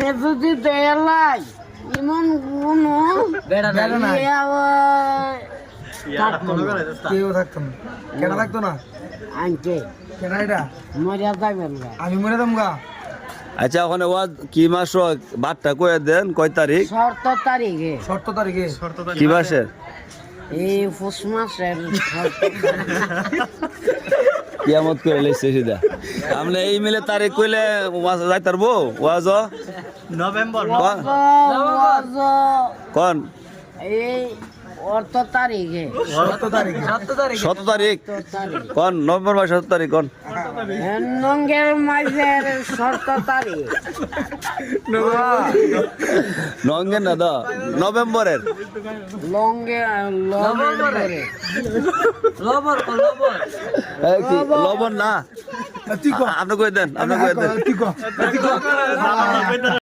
আমি যদি দেয়ালাই এমন কোনো কেউ থাকতো না কেন থাকতো না আনকে কেন এটা মরিয়া যাবেন গা আমি মরে দাম গা আচ্ছা ওখানে ওয়াজ কি মাস বারটা কয়ে দেন কয় তারিখ 17 তারিখে 17 তারিখে কি মাসের এই পুষ মাসের কিয়ামত করে লেছে সিধা আপনি এই মিলে তারিখ কইলে ওয়াজ যাই পারবো ওয়াজ নভেম্বর কোন এই 18 তারিখে 17 তারিখে 17 তারিখ কোন নভেম্বর মাস 17 তারিখ কোন নঙ্গের মাসের 17 তারিখ নঙ্গের না দা নভেম্বরের এই কি লবণ না তুই কো আপনি কই দেন আপনি কই দেন তুই কো